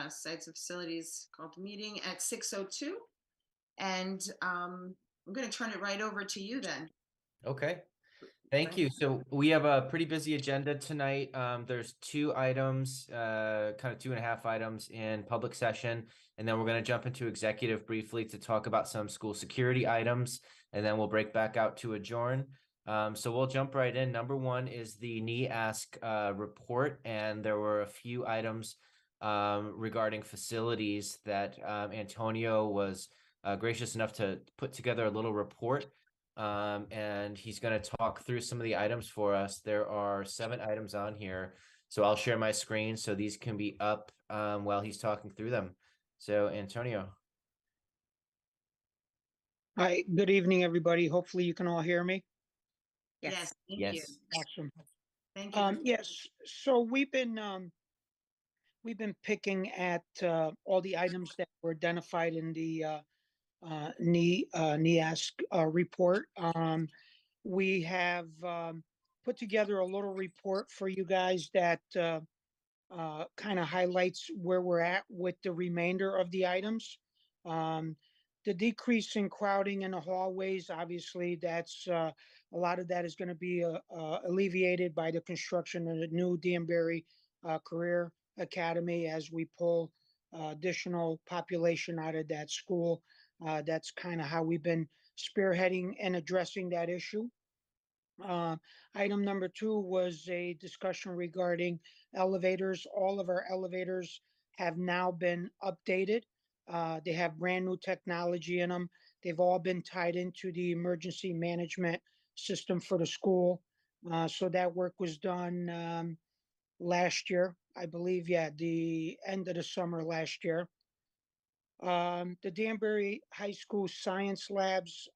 Sites and Facilities called the meeting at 6:02. And I'm going to turn it right over to you then. Okay, thank Frank. you. So we have a pretty busy agenda tonight. There's two items, kind of two and a half items in public session, and then we're going to jump into executive briefly to talk about some school security items, and then we'll break back out to adjourn. So we'll jump right in. Number one is the NEASC report, and there were a few items regarding facilities that Antonio was gracious enough to put together a little report. And he's going to talk through some of the items for us. There are 7 items on here, so I'll share my screen so these can be up while he's talking through them. So, Antonio. Hi, good evening, everybody. Hopefully you can all hear me. Yes, thank you. Yes. Awesome. Thank you. Yes, so we've been picking at all the items that were identified in the NEASC report. We have put together a little report for you guys that kind of highlights where we're at with the remainder of the items. The decrease in crowding in the hallways, obviously, that's a lot of that is going to be alleviated by the construction of the new Danbury Career Academy as we pull additional population out of that school. That's kind of how we've been spearheading and addressing that issue. Item number 2 was a discussion regarding elevators. All of our elevators have now been updated. They have brand new technology in them. They've all been tied into the emergency management system for the school. So that work was done last year, I believe, the end of the summer last year. The Danbury High School science labs,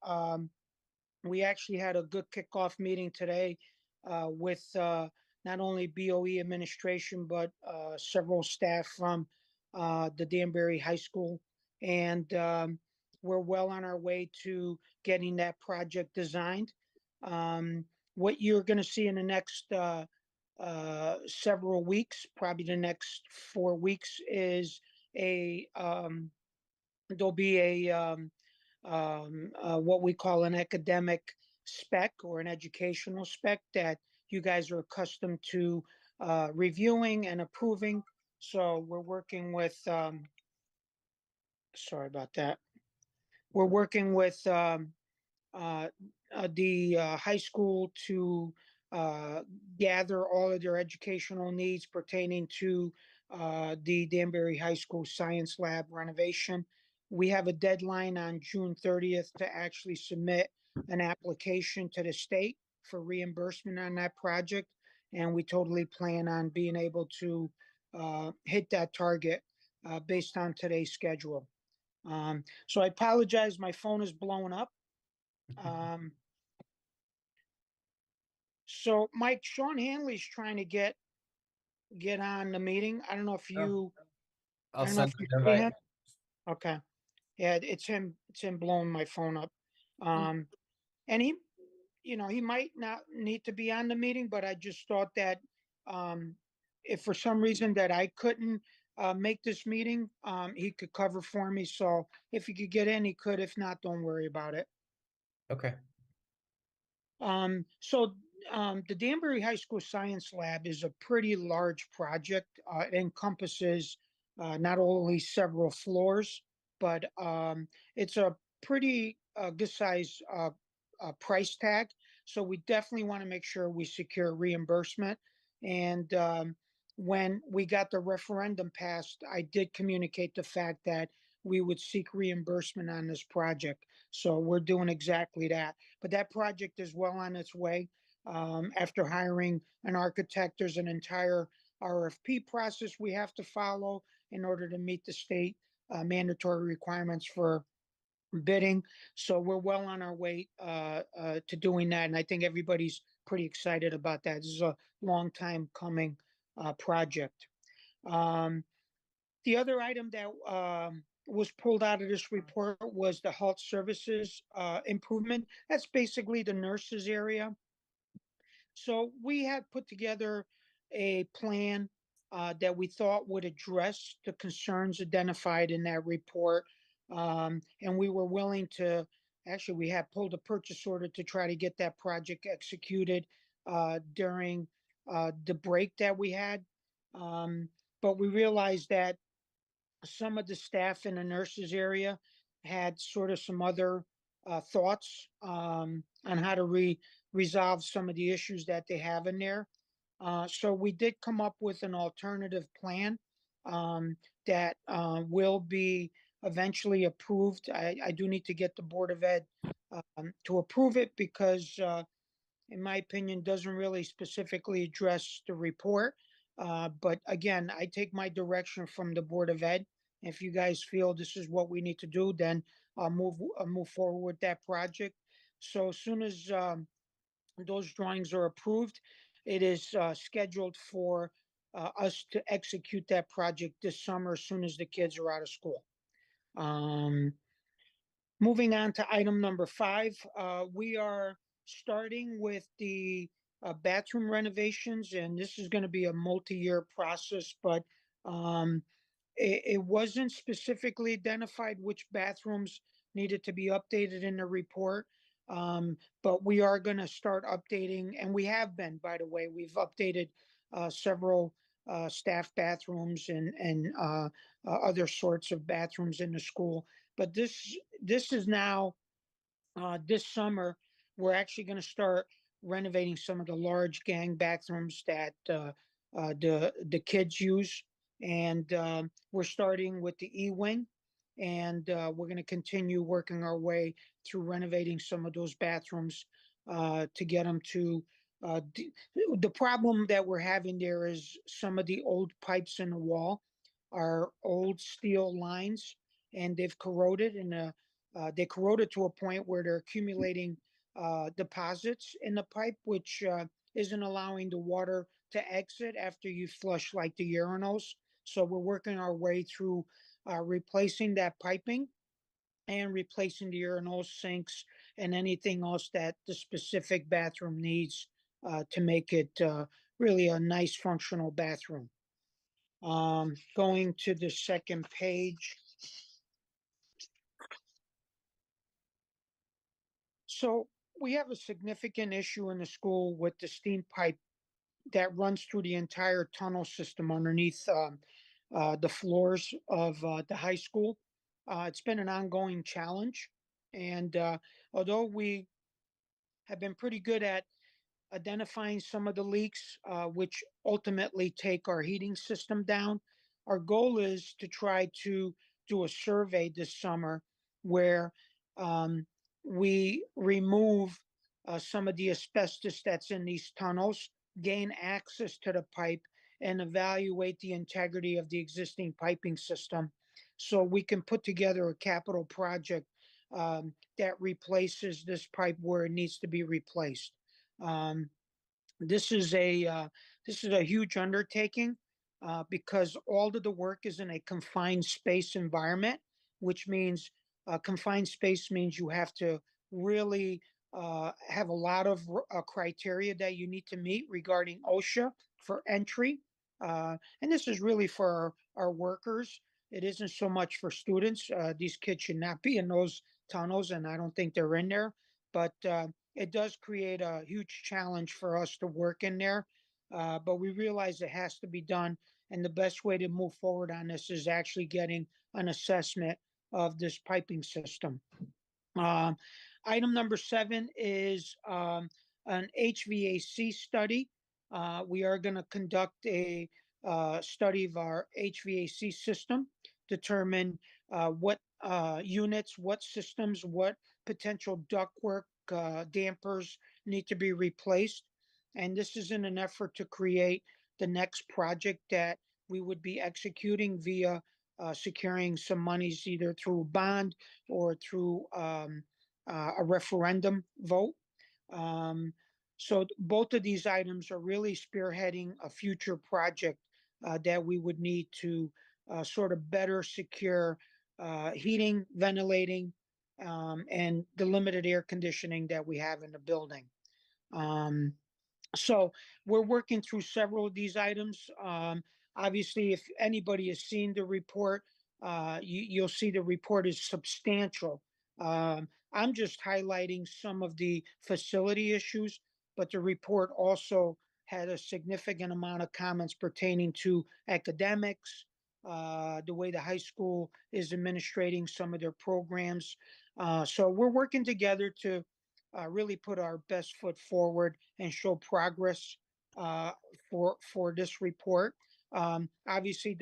we actually had a good kickoff meeting today with not only BOE administration, but several staff from the Danbury High School. And we're well on our way to getting that project designed. What you're going to see in the next several weeks, probably the next 4 weeks, is there'll be what we call an academic spec or an educational spec that you guys are accustomed to reviewing and approving. So we're working with, sorry about that. We're working with the high school to gather all of their educational needs pertaining to the Danbury High School Science Lab renovation. We have a deadline on June 30th to actually submit an application to the state for reimbursement on that project. And we totally plan on being able to hit that target based on today's schedule. So I apologize, my phone is blowing up. So Mike, Sean Hanley's trying to get on the meeting. I don't know if you, I'll I don't know send if you an see invite. him. Okay. Yeah, it's him blowing my phone up. And he, he might not need to be on the meeting, but I just thought that if for some reason that I couldn't make this meeting, he could cover for me. So if he could get in, he could. If not, don't worry about it. Okay. So the Danbury High School Science Lab is a pretty large project. It encompasses not only several floors, but it's a pretty good size price tag. So we definitely want to make sure we secure reimbursement. And when we got the referendum passed, I did communicate the fact that we would seek reimbursement on this project. So we're doing exactly that. But that project is well on its way. After hiring an architect, there's an entire RFP process we have to follow in order to meet the state mandatory requirements for bidding. So we're well on our way to doing that. And I think everybody's pretty excited about that. This is a long time coming project. The other item that was pulled out of this report was the health services improvement. That's basically the nurses area. So we had put together a plan that we thought would address the concerns identified in that report. And we were willing to, actually, we had pulled a purchase order to try to get that project executed during the break that we had. Um, but we realized that some of the staff in the nurses area had sort of some other thoughts on how to resolve some of the issues that they have in there. So we did come up with an alternative plan that will be eventually approved. I do need to get the Board of Ed to approve it because in my opinion, doesn't really specifically address the report. But again, I take my direction from the Board of Ed. If you guys feel this is what we need to do, then I'll move forward with that project. So as soon as those drawings are approved, it is scheduled for us to execute that project this summer as soon as the kids are out of school. Um, Moving on to item number 5, we are starting with the bathroom renovations, and this is going to be a multi-year process, but um, it wasn't specifically identified which bathrooms needed to be updated in the report. But we are going to start updating, and we have been, by the way, we've updated several staff bathrooms and other sorts of bathrooms in the school. But this is now this summer, we're actually going to start renovating some of the large gang bathrooms that the kids use, and we're starting with the E-wing, and we're going to continue working our way through renovating some of those bathrooms to get them to. The problem that we're having there is some of the old pipes in the wall are old steel lines, and they've corroded, and they corroded to a point where they're accumulating deposits in the pipe, which isn't allowing the water to exit after you flush like the urinals. So we're working our way through replacing that piping and replacing the urinals, sinks, and anything else that the specific bathroom needs to make it really a nice functional bathroom. Going to the second page. So we have a significant issue in the school with the steam pipe that runs through the entire tunnel system underneath the floors of the high school. It's been an ongoing challenge. And although we have been pretty good at identifying some of the leaks, which ultimately take our heating system down, our goal is to try to do a survey this summer where um, we remove some of the asbestos that's in these tunnels, gain access to the pipe, and evaluate the integrity of the existing piping system so we can put together a capital project that replaces this pipe where it needs to be replaced. Um, this is a huge undertaking because all of the work is in a confined space environment, which means confined space means you have to really have a lot of criteria that you need to meet regarding OSHA for entry. And this is really for our workers. It isn't so much for students. These kids should not be in those tunnels, and I don't think they're in there. But it does create a huge challenge for us to work in there. But we realize it has to be done. And the best way to move forward on this is actually getting an assessment of this piping system. Um, Item number 7 is an HVAC study. We are going to conduct a study of our HVAC system, determine what units, what systems, what potential ductwork, dampers need to be replaced. And this is in an effort to create the next project that we would be executing via securing some monies either through a bond or through a referendum vote. Um, so both of these items are really spearheading a future project that we would need to sort of better secure heating, ventilating, and the limited air conditioning that we have in the building. Um, so we're working through several of these items. Obviously, if anybody has seen the report, you'll see the report is substantial. I'm just highlighting some of the facility issues, but the report also had a significant amount of comments pertaining to academics, the way the high school is administrating some of their programs. So we're working together to really put our best foot forward and show progress uh, for this report. Obviously,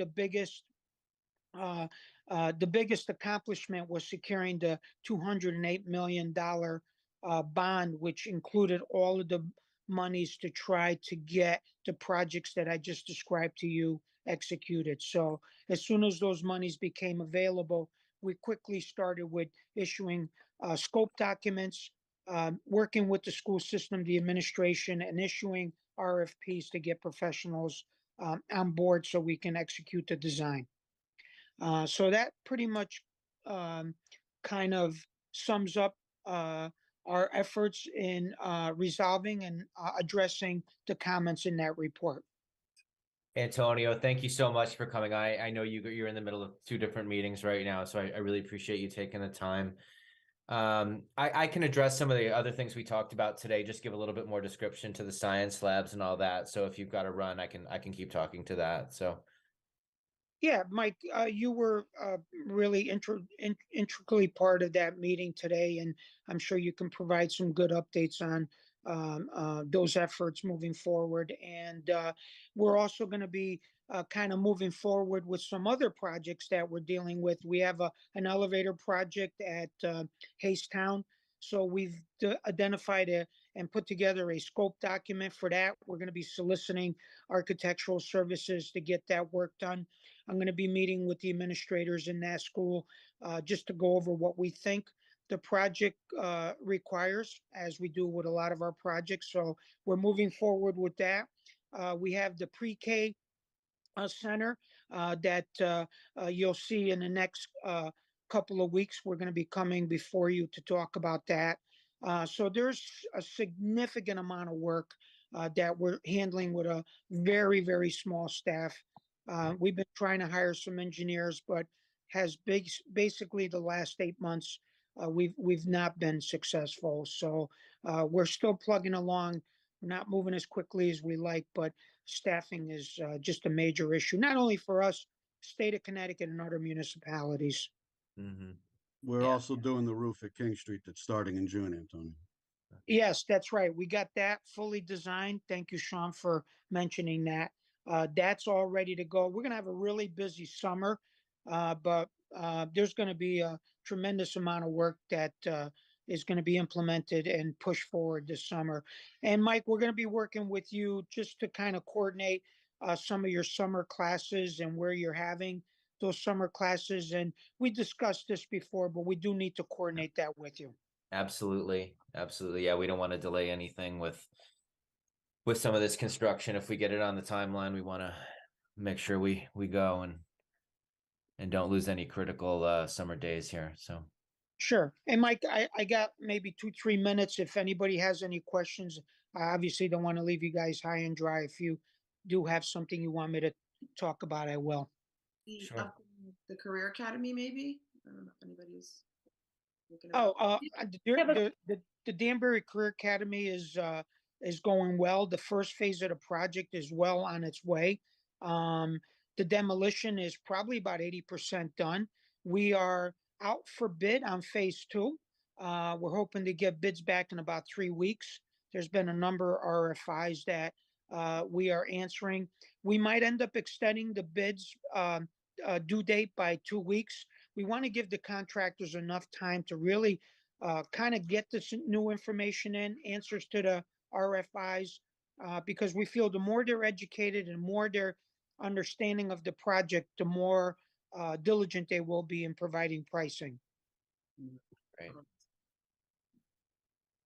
uh, the biggest accomplishment was securing the $208 million bond, which included all of the monies to try to get the projects that I just described to you executed. So as soon as those monies became available, we quickly started with issuing scope documents, working with the school system, the administration, and issuing RFPs to get professionals on board so we can execute the design. So that pretty much um, kind of sums up our efforts in resolving and addressing the comments in that report. Antonio, thank you so much for coming. I know you're in the middle of two different meetings right now, so I really appreciate you taking the time. I can address some of the other things we talked about today, just give a little bit more description to the science labs and all that. So if you've got to run, I can keep talking to that. So Yeah, Mike, you were really intricately part of that meeting today, and I'm sure you can provide some good updates on those efforts moving forward. And we're also going to be kind of moving forward with some other projects that we're dealing with. We have an elevator project at Town, so we've identified and put together a scope document for that. We're going to be soliciting architectural services to get that work done. I'm going to be meeting with the administrators in that school just to go over what we think the project requires, as we do with a lot of our projects. So we're moving forward with that. We have the pre-K center that you'll see in the next couple of weeks. We're going to be coming before you to talk about that. So there's a significant amount of work that we're handling with a very, very small staff. We've been trying to hire some engineers, but basically the last 8 months, we've not been successful. So we're still plugging along. We're not moving as quickly as we like, but staffing is just a major issue, not only for us, state of Connecticut and other municipalities. We're Yeah. also doing the roof at King Street that's starting in June, Antonio. Yes, that's right. We got that fully designed. Thank you, Sean, for mentioning that. That's all ready to go. We're going to have a really busy summer, but there's going to be a tremendous amount of work that is going to be implemented and pushed forward this summer. And Mike, we're going to be working with you just to kind of coordinate some of your summer classes and where you're having those summer classes. And we discussed this before, but we do need to coordinate that with you. Absolutely. Absolutely. Yeah, we don't want to delay anything with some of this construction. If we get it on the timeline, we want to make sure we go and don't lose any critical summer days here. So Sure. And Mike, I got maybe 2, 3 minutes. If anybody has any questions, I obviously don't want to leave you guys high and dry. If you do have something you want me to talk about, I will. Sure. The Career Academy, maybe? I don't know if anybody's looking at Oh, it. the Danbury Career Academy is going well. The first phase of the project is well on its way. The demolition is probably about 80% done. We are out for bid on phase 2. We're hoping to get bids back in about 3 weeks. There's been a number of RFIs that we are answering. We might end up extending the bids due date by 2 weeks. We want to give the contractors enough time to really kind of get this new information in, answers to the RFIs, because we feel the more they're educated and more they're understanding of the project, the more diligent they will be in providing pricing. Right.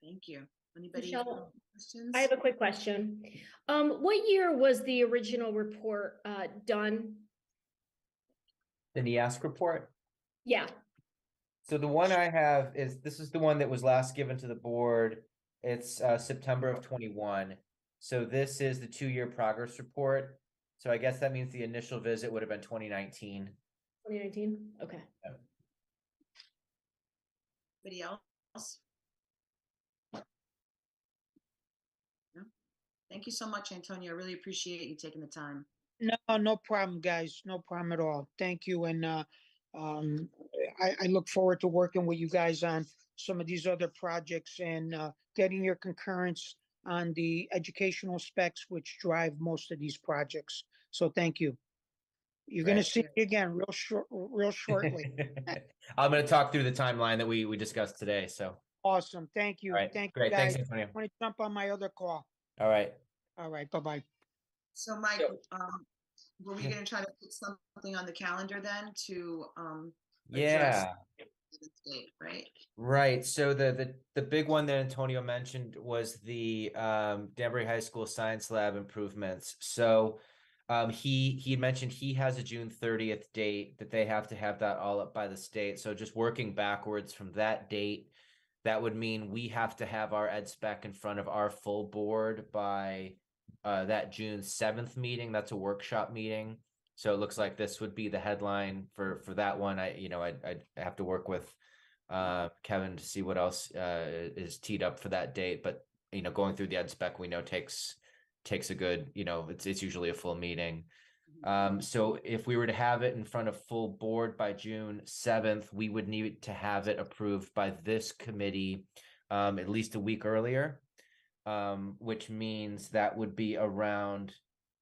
Thank you. Anybody have Michelle, questions? I have a quick question. What year was the original report done? The NEASC report. Yeah, So the one I have this is the one that was last given to the board. It's September of 21. So this is the 2-year progress report. So I guess that means the initial visit would have been 2019. 2019? Okay. Anybody else? No? Thank you so much, Antonio. I really appreciate you taking the time. No, no problem, guys. No problem at all. Thank you. And I look forward to working with you guys on some of these other projects and getting your concurrence on the educational specs which drive most of these projects. So thank you. You're going to Right. see me again real shortly. I'm going to talk through the timeline that we discussed today. So, Awesome. Thank you. all right, Thank you, great. Thanks, guys. Antonio. I'm going to jump on my other call. All right. All right. Bye-bye. So Mike, Yep. were we gonna try to put something on the calendar then to Yeah. this date, right? Right. So the big one that Antonio mentioned was the Danbury High School Science Lab improvements. So he mentioned he has a June 30th date that they have to have that all up by the state. So just working backwards from that date, that would mean we have to have our ed spec in front of our full board by that June 7th meeting. That's a workshop meeting. So it looks like this would be the headline for that one. I'd have to work with Kevin to see what else is teed up for that date. But going through the ed spec, we know takes a good, it's usually a full meeting. So if we were to have it in front of full board by June 7th, we would need to have it approved by this committee at least a week earlier, which means that would be around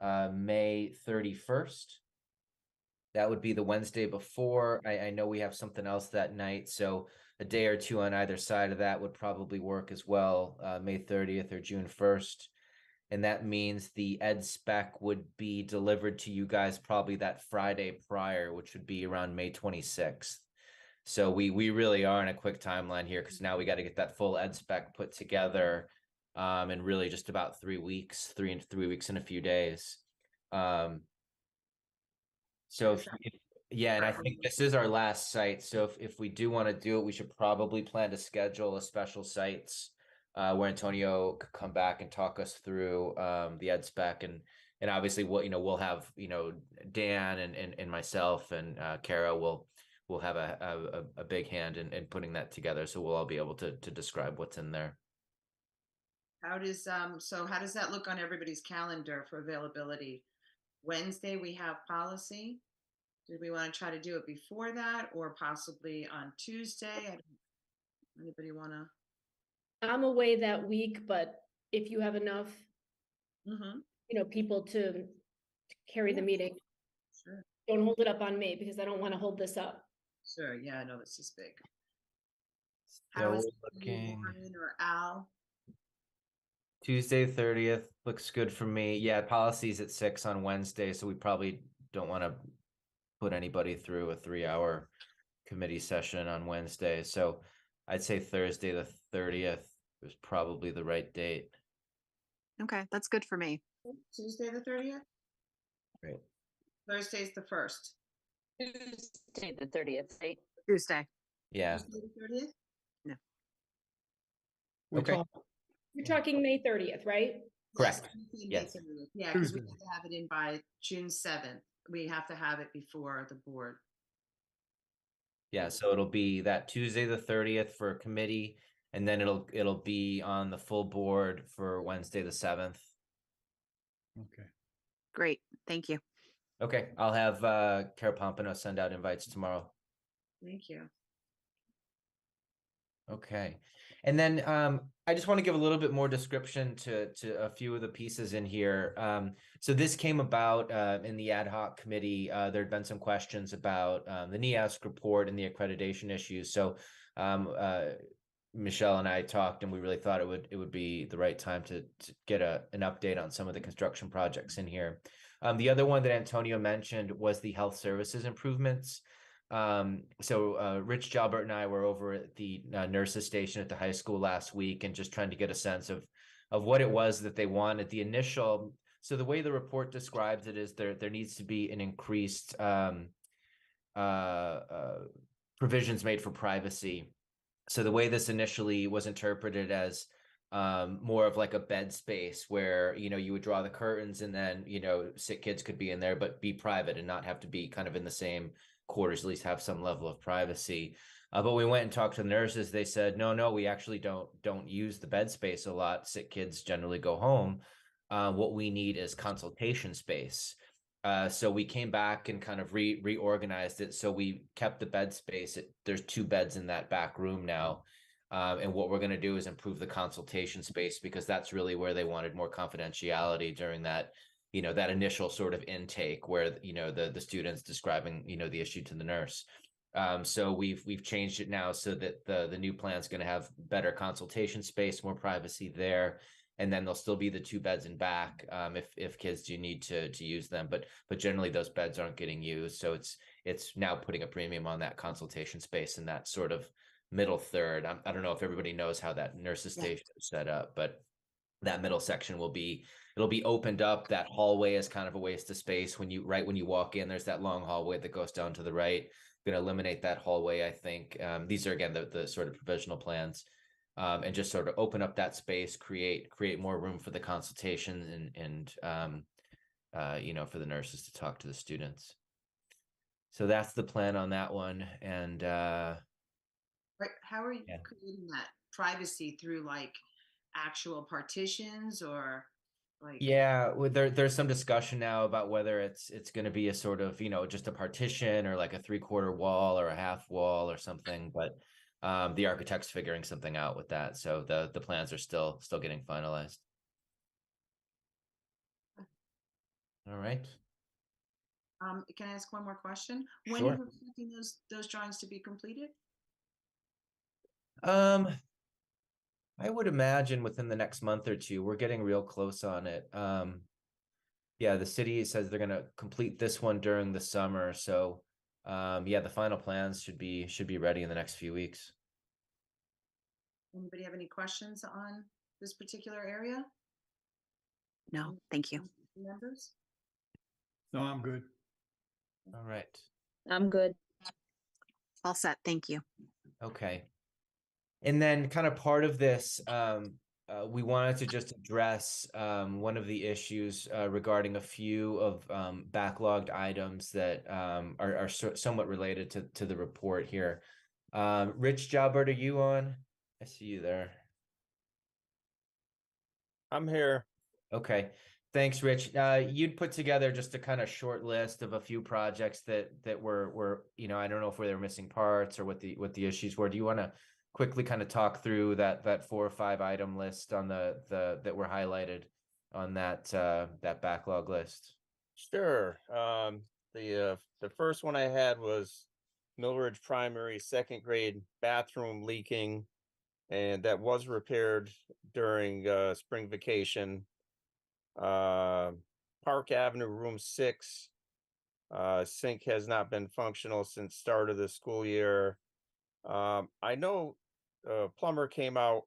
May 31st. That would be the Wednesday before. I know we have something else that night, so a day or two on either side of that would probably work as well, May 30th or June 1st. And that means the ed spec would be delivered to you guys probably that Friday prior, which would be around May 26th. So we really are in a quick timeline here because now we got to get that full ed spec put together in really just about 3 weeks, 3 weeks and a few days. So yeah, and I think this is our last site. So if we do want to do it, we should probably plan to schedule a special sites where Antonio could come back and talk us through the ed spec and obviously we'll have Dan and myself and Kara will have a big hand in putting that together. So we'll all be able to describe what's in there. How does that look on everybody's calendar for availability? Wednesday, we have policy. Do we want to try to do it before that or possibly on Tuesday? Anybody want to? I'm away that week, but if you have enough, Mm-hmm. people to carry the meeting, Sure. don't hold it up on me because I don't want to hold this up. Sure. Yeah, I know this is big. So How is looking Warren or Al? Tuesday 30th looks good for me. Yeah, policies at 6 on Wednesday, so we probably don't want to put anybody through a 3-hour committee session on Wednesday. So I'd say Thursday the 30th is probably the right date. Okay, that's good for me. Tuesday the 30th? Great. Thursday's the 1st. Tuesday, the 30th, right? Tuesday. Yeah. Tuesday the 30th? We're Okay. talking- You're talking May 30th, right? Correct. Tuesday, May Yes. 30th. Yeah, because we Tuesday. have to have it in by June 7th. We have to have it before the board. Yeah, so it'll be that Tuesday the 30th for a committee, and then it'll be on the full board for Wednesday the 7th. Okay. Great. Thank you. Okay, I'll have Kara Pompano send out invites tomorrow. Thank you. Okay. And then I just want to give a little bit more description to a few of the pieces in here. So this came about in the ad hoc committee. There had been some questions about the NEASC report and the accreditation issues. So Michelle and I talked, and we really thought it would be the right time to get an update on some of the construction projects in here. The other one that Antonio mentioned was the health services improvements. So Rich Jalbert and I were over at the nurses station at the high school last week and just trying to get a sense of what it was that they wanted. The initial, so the way the report describes it is there needs to be an increased provisions made for privacy. So the way this initially was interpreted as more of like a bed space where, you know, you would draw the curtains and then, you know, sick kids could be in there, but be private and not have to be kind of in the same quarters, at least have some level of privacy. But we went and talked to the nurses. They said, no, we actually don't use the bed space a lot. Sick kids generally go home. What we need is consultation space. So we came back and kind of reorganized it. So we kept the bed space. There's 2 beds in that back room now. And what we're going to do is improve the consultation space because that's really where they wanted more confidentiality during that, you know, that initial sort of intake where, you know, the students describing, you know, the issue to the nurse. So we've changed it now so that the new plan is going to have better consultation space, more privacy there. And then there'll still be the 2 beds in back if kids do need to use them, but generally those beds aren't getting used. So it's now putting a premium on that consultation space in that sort of middle third. I don't know if everybody knows how that nurses station is set up, but that middle section it'll be opened up. That hallway is kind of a waste of space when you walk in. There's that long hallway that goes down to the right. Going to eliminate that hallway, I think. These are again the sort of provisional plans. And just sort of open up that space, create more room for the consultation and you know, for the nurses to talk to the students. So that's the plan on that one. And Right, how are you creating that privacy through like actual partitions or like? yeah, there's some discussion now about whether it's going to be a sort of, you know, just a partition or like a 3/4 wall or a half wall or something, but the architect's figuring something out with that. So the plans are still getting finalized. All right. Can I ask one more question? When Sure. are you expecting those drawings to be completed? I would imagine within the next month or 2. We're getting real close on it. Yeah, the city says they're gonna complete this one during the summer. So yeah, the final plans should be ready in the next few weeks. Anybody have any questions on this particular area? No, thank you. Members? No, I'm good. All right. I'm good. All set. Thank you. Okay. And then kind of part of this, we wanted to just address one of the issues regarding a few of backlogged items that are somewhat related to the report here. Rich Jalbert, are you on? I see you there. I'm here. Okay. Thanks, Rich. You'd put together just a kind of short list of a few projects that were, you know, I don't know if they're missing parts or what the issues were. Do you want to quickly kind of talk through that 4 or 5 item list on the that were highlighted on that backlog list? Sure. The first one I had was Millridge Primary 2nd grade bathroom leaking, and that was repaired during spring vacation. Park Avenue room 6 sink has not been functional since start of the school year. I know plumber came out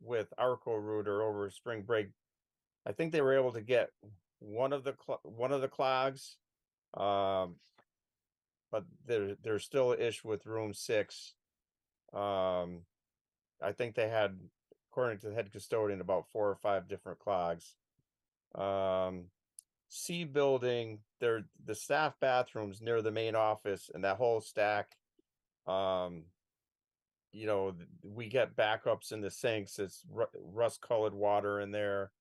with Arco Rooter over spring break. I think they were able to get one of the clogs, but there's still an issue with room 6. I think they had, according to the head custodian, about 4 or 5 different clogs. C building, the staff bathrooms near the main office and that whole stack. You know, we get backups in the sinks. It's rust colored water in there,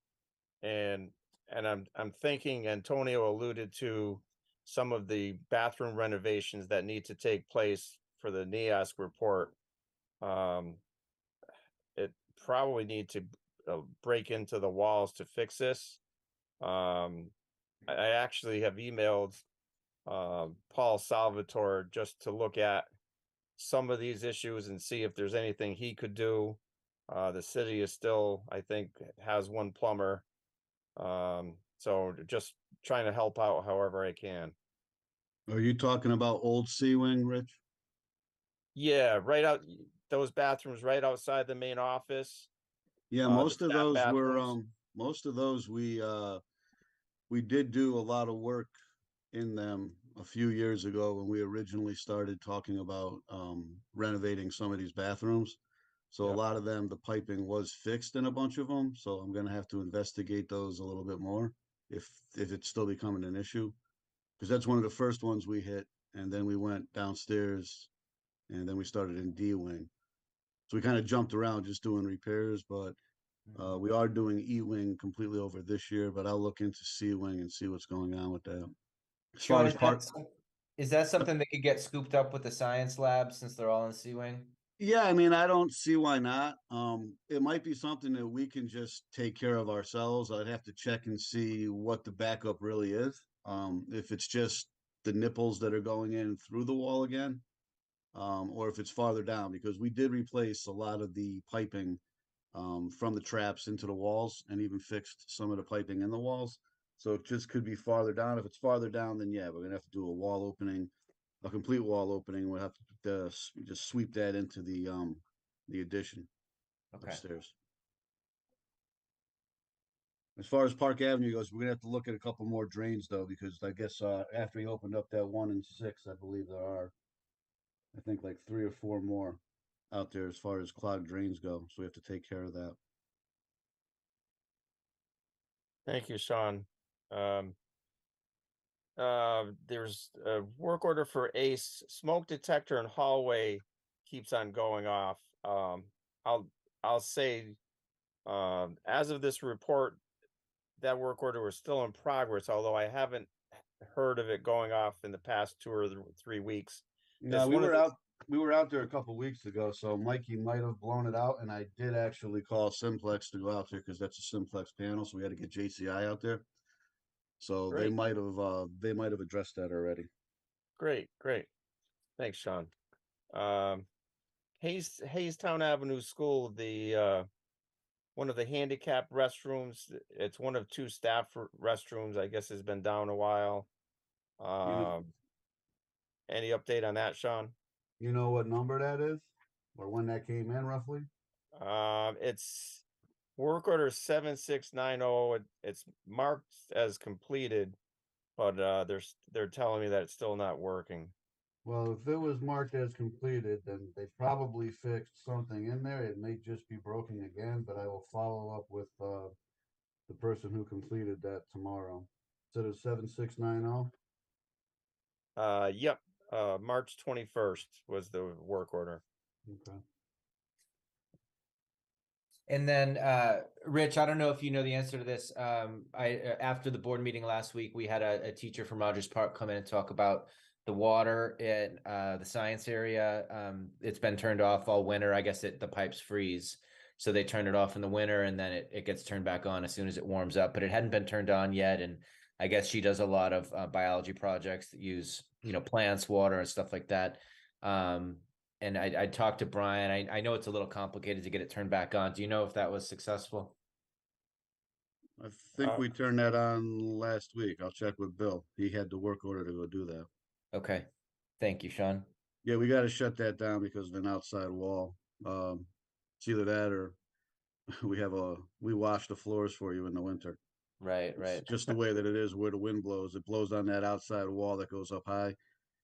and I'm thinking Antonio alluded to some of the bathroom renovations that need to take place for the NEASC report. It probably need to break into the walls to fix this. I actually have emailed Paul Salvatore just to look at some of these issues and see if there's anything he could do. The city is still, I think, has one plumber. So just trying to help out however I can. Are you talking about Old Sea Wing, Rich? Yeah, right out those bathrooms right outside the main office. Yeah, the most of staff those were, bathrooms. most of those we did do a lot of work in them a few years ago when we originally started talking about renovating some of these bathrooms. So a Yep. lot of them, the piping was fixed in a bunch of them, so I'm gonna have to investigate those a little bit more if it's still becoming an issue. Because that's one of the first ones we hit, and then we went downstairs, and then we started in D wing. So we kind of jumped around just doing repairs, but we are doing E wing completely over this year, but I'll look into C wing and see what's going on with that. As far Sean, as part, is that something that could get scooped up with the science lab since they're all in C wing? yeah, I mean, I don't see why not. It might be something that we can just take care of ourselves. I'd have to check and see what the backup really is. If it's just the nipples that are going in through the wall again, or if it's farther down, because we did replace a lot of the piping from the traps into the walls and even fixed some of the piping in the walls. So it just could be farther down. If it's farther down, then yeah, we're gonna have to do a wall opening, a complete wall opening. We'll have to just sweep that into the addition Okay. upstairs. As far as Park Avenue goes, we're gonna have to look at a couple more drains though, because I guess after he opened up that 1 and 6, I believe there are, I think like 3 or 4 more out there as far as clogged drains go. So we have to take care of that. Thank you, Sean. There's a work order for ACE smoke detector and hallway keeps on going off. I'll say, as of this report, that work order was still in progress, although I haven't heard of it going off in the past 2 or 3 weeks. No, It's one of the- we were out there a couple weeks ago, so Mikey might have blown it out, and I did actually call Simplex to go out there because that's a Simplex panel, so we had to get JCI out there. So Great. they might have addressed that already. Great. Thanks, Sean. Haystown Avenue School, the one of the handicap restrooms, it's one of 2 staff restrooms, I guess has been down a while. Any update on that, Sean? You know what number that is, or when that came in roughly? It's work order 7690. It's marked as completed, but they're telling me that it's still not working. Well, if it was marked as completed, then they probably fixed something in there. It may just be broken again, but I will follow up with the person who completed that tomorrow. So it's 7690. Yep. March 21st was the work order. Okay. And then, Rich, I don't know if you know the answer to this. After the board meeting last week, we had a teacher from Rogers Park come in and talk about the water in the science area. It's been turned off all winter. I guess the pipes freeze. So they turn it off in the winter and then it gets turned back on as soon as it warms up, but it hadn't been turned on yet. And I guess she does a lot of biology projects that use, plants, water and stuff like that. And I talked to Brian. I know it's a little complicated to get it turned back on. Do you know if that was successful? I think we turned that on last week. I'll check with Bill. He had the work order to go do that. Okay. Thank you, Sean. Yeah, we got to shut that down because of an outside wall. It's either that or we wash the floors for you in the winter. Right. It's just the way that it is where the wind blows. It blows on that outside wall that goes up high.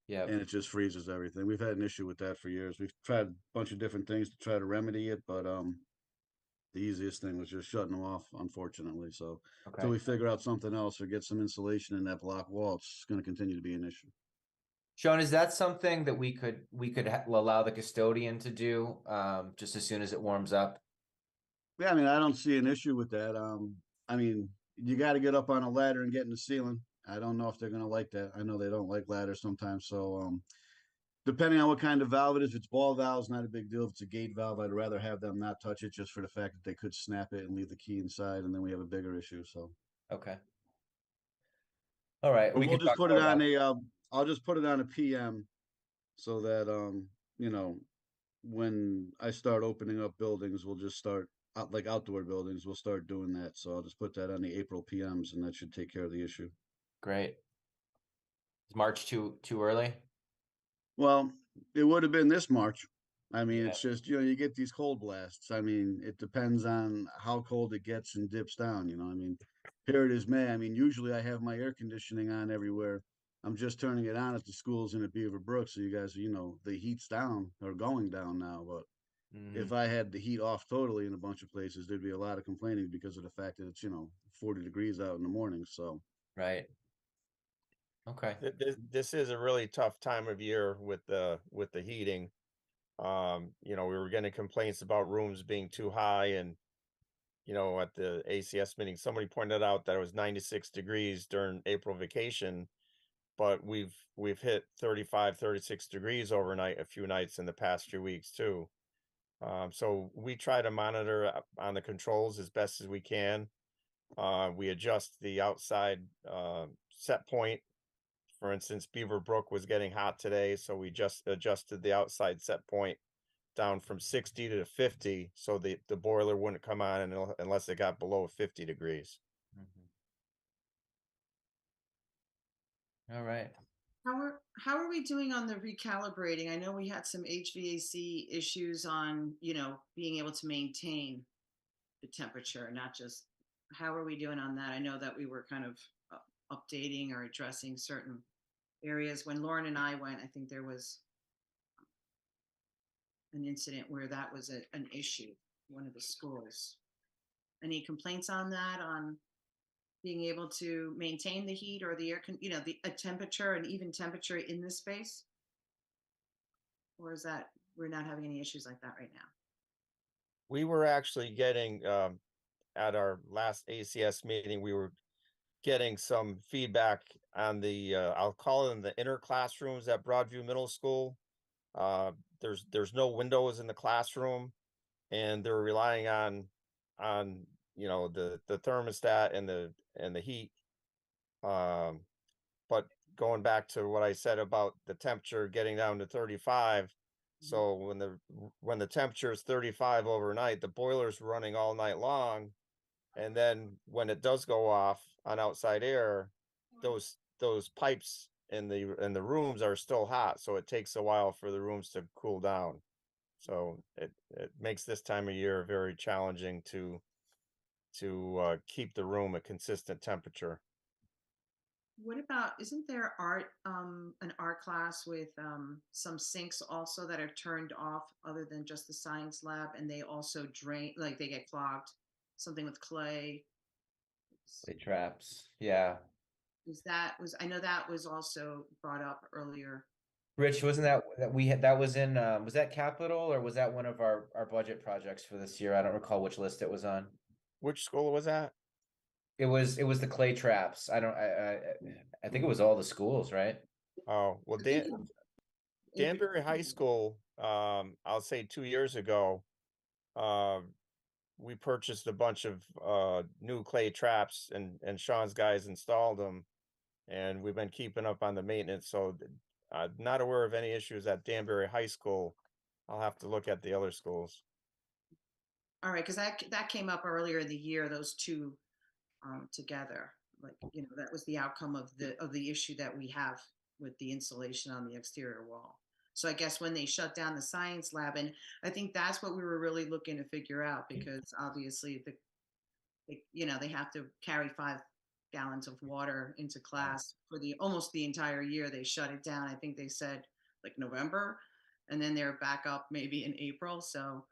Yeah. And it just freezes everything. We've had an issue with that for years. We've tried a bunch of different things to try to remedy it, but the easiest thing was just shutting them off, unfortunately. So Okay. until we figure out something else or get some insulation in that block wall, it's going to continue to be an issue. Sean, is that something that we could allow the custodian to do just as soon as it warms up? Yeah, I mean, I don't see an issue with that. I mean, you got to get up on a ladder and get in the ceiling. I don't know if they're going to like that. I know they don't like ladders sometimes. So, depending on what kind of valve it is, if it's ball valves, not a big deal. If it's a gate valve, I'd rather have them not touch it just for the fact that they could snap it and leave the key inside, and then we have a bigger issue. So, Okay. All right. but We we'll can just talk put it more on about I'll just put it on a PM so that, when I start opening up buildings, we'll just start like outdoor buildings. We'll start doing that. So I'll just put that on the April PMs and that should take care of the issue. Great. Is March too early? Well, it would have been this March. I mean, Yeah. it's just, you get these cold blasts. I mean, it depends on how cold it gets and dips down, I mean, here it is May. I mean, usually I have my air conditioning on everywhere. I'm just turning it on at the schools in at Beaver Brook. So you guys, the heat's down or going down now, but Mhm. If I had the heat off totally in a bunch of places, there'd be a lot of complaining because of the fact that it's, 40 degrees out in the morning. So Right. Okay. This is a really tough time of year with the heating. We were getting complaints about rooms being too high, and at the ACS meeting, somebody pointed out that it was 96 degrees during April vacation, but we've hit 35, 36 degrees overnight a few nights in the past few weeks too. So we try to monitor on the controls as best as we can. We adjust the outside set point. For instance, Beaver Brook was getting hot today, so we just adjusted the outside set point down from 60 to 50, so the boiler wouldn't come on unless it got below 50 degrees. Mhm. All right. How are we doing on the recalibrating? I know we had some HVAC issues on, being able to maintain the temperature, not just, how are we doing on that? I know that we were kind of updating or addressing certain areas. When Lauren and I went, I think there was an incident where that was an issue, one of the schools. Any complaints on that, on being able to maintain the heat or the a temperature, an even temperature in the space? Or is that we're not having any issues like that right now? We were actually getting at our last ACS meeting, we were getting some feedback on the I'll call them the inner classrooms at Broadview Middle School. There's no windows in the classroom, and they're relying on the thermostat and the heat. But going back to what I said about the temperature getting down to 35, so when the temperature is 35 overnight, the boiler's running all night long, and then when it does go off on outside air, those pipes in the rooms are still hot, so it takes a while for the rooms to cool down. So it makes this time of year very challenging to keep the room a consistent temperature. What about, isn't there an art class with some sinks also that are turned off other than just the science lab, and they also drain, like they get clogged, something with clay? Clay traps. Yeah. I know that was also brought up earlier. Rich, wasn't that we had, that was in, was that capital or was that one of our budget projects for this year? I don't recall which list it was on. Which school was that? It was the clay traps. I think it was all the schools, right? Oh, well, I think Danbury High School, I'll say 2 years ago, we purchased a bunch of new clay traps, and Sean's guys installed them, and we've been keeping up on the maintenance. So I'm not aware of any issues at Danbury High School. I'll have to look at the other schools. All right, because that came up earlier in the year, those two together. Like, that was the outcome of the issue that we have with the insulation on the exterior wall. So I guess when they shut down the science lab, and I think that's what we were really looking to figure out, because obviously they have to carry 5 gallons of water into class for almost the entire year. They shut it down. I think they said like November, and then they're back up maybe in April. So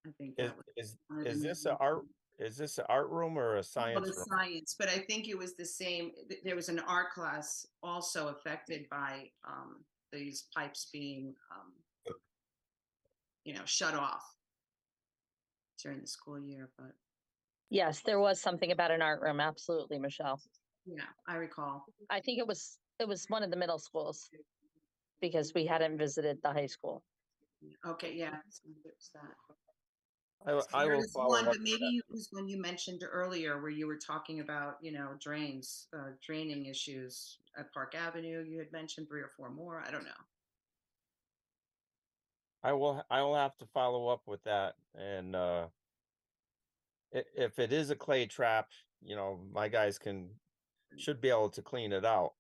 I think that was one of the Is main this an art room or a well, science the room? science, but I think it was the same. There was an art class also affected by these pipes being, shut off during the school year. But Yes, there was something about an art room. Absolutely, Michelle. yeah, I recall. I think it was one of the middle schools because we hadn't visited the high school. Okay, yeah, so it was that. I There will was follow one, up but with maybe it was when you mentioned earlier where you were talking about, draining issues at Park Avenue. You had mentioned 3 or 4 more. I don't know. I will have to follow up with that, and if it is a clay trap, my guys should be able to clean it out,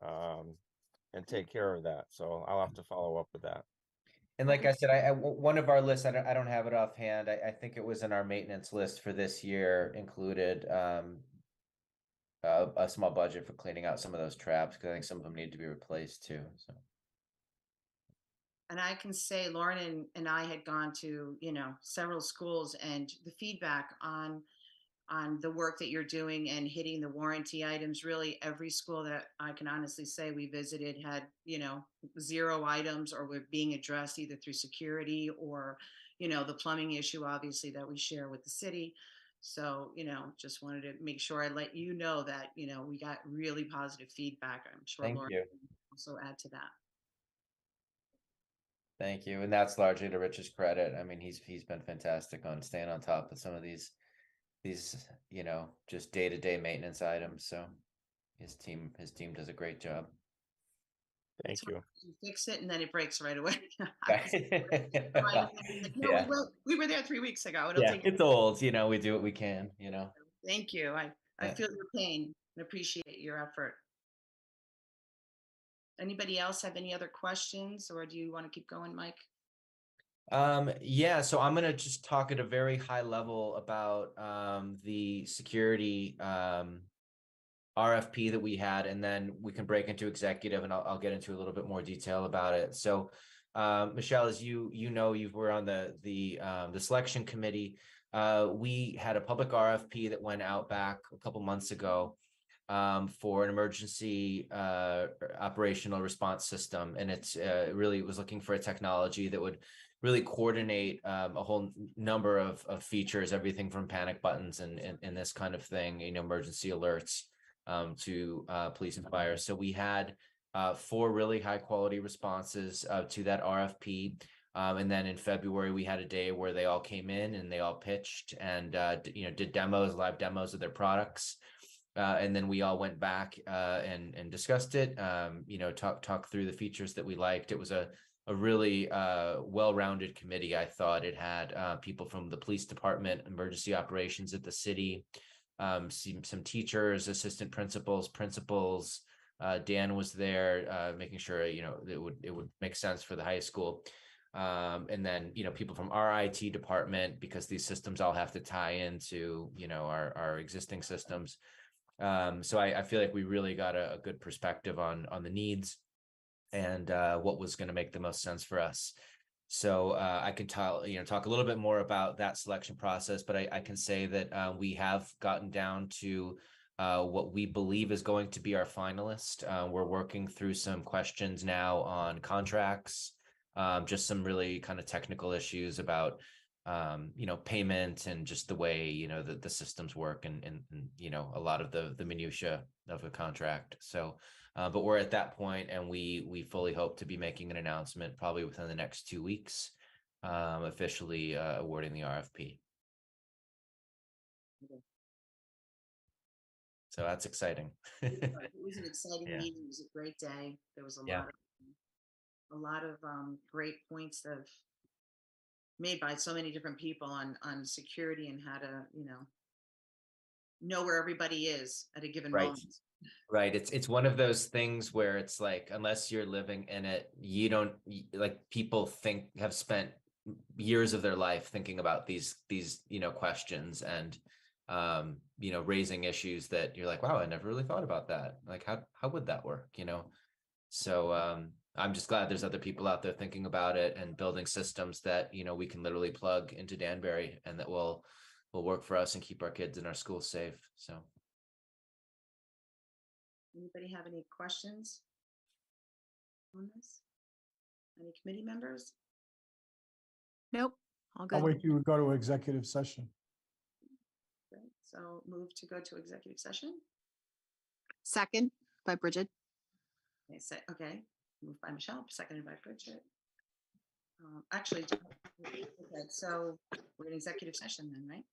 and take care of that. So I'll have to follow up with that. And like I said, one of our lists, I don't have it offhand. I think it was in our maintenance list for this year, included a small budget for cleaning out some of those traps, because I think some of them need to be replaced too. So and I can say Lauren and I had gone to, several schools, and the feedback on the work that you're doing and hitting the warranty items, really every school that I can honestly say we visited had, 0 items or were being addressed either through security or, the plumbing issue, obviously, that we share with the city. So, just wanted to make sure I let you know that, we got really positive feedback. I'm sure Thank Lauren you. can also add to that. Thank you. And that's largely to Rich's credit. I mean, he's been fantastic on staying on top of some of these, just day-to-day maintenance items. So his team does a great job. Thank you. You fix it and then it breaks right away. Well, No, yeah. we were there 3 weeks ago. It'll Yeah, take. it's old, we do what we can, Thank you. I Yeah. feel your pain and appreciate your effort. Anybody else have any other questions, or do you want to keep going, Mike? Yeah, so I'm gonna just talk at a very high level about the security RFP that we had, and then we can break into executive, and I'll get into a little bit more detail about it. So, Michelle, as you were on the selection committee. We had a public RFP that went out back a couple months ago for an emergency operational response system, and it's really was looking for a technology that would really coordinate a whole number of features, everything from panic buttons and this kind of thing, emergency alerts to police and fire. So we had 4 really high quality responses to that RFP. And then in February, we had a day where they all came in and they all pitched and, did live demos of their products. And then we all went back and discussed it, talk through the features that we liked. It was a really well-rounded committee. I thought it had people from the police department, emergency operations at the city, some teachers, assistant principals. Dan was there, making sure, it would make sense for the high school. And then, people from our IT department, because these systems all have to tie into, our existing systems. So I feel like we really got a good perspective on the needs and what was going to make the most sense for us. So I can talk a little bit more about that selection process, but I can say that we have gotten down to what we believe is going to be our finalist. We're working through some questions now on contracts, just some really kind of technical issues about payment and just the way, the systems work and a lot of the minutia of a contract. So, but we're at that point, and we fully hope to be making an announcement probably within the next 2 weeks, officially awarding the RFP. So that's exciting. It was an exciting Yeah. meeting. It was a great day. There was Yeah. a lot of great points of made by so many different people on security and how to know where everybody is at a given Right. moment. Right. It's one of those things where it's like, unless you're living in it, you don't like people have spent years of their life thinking about these questions and raising issues that you're like, wow, I never really thought about that. Like, how would that work? So I'm just glad there's other people out there thinking about it and building systems that we can literally plug into Danbury and that will work for us and keep our kids in our schools safe. So. Anybody have any questions on this? Any committee members? Nope, all I'll good. wait till we go to executive session. Great. So move to go to executive session. Second by Bridget. Okay. Moved by Michelle, seconded by Bridget. Actually, okay, so we're in executive session then, right?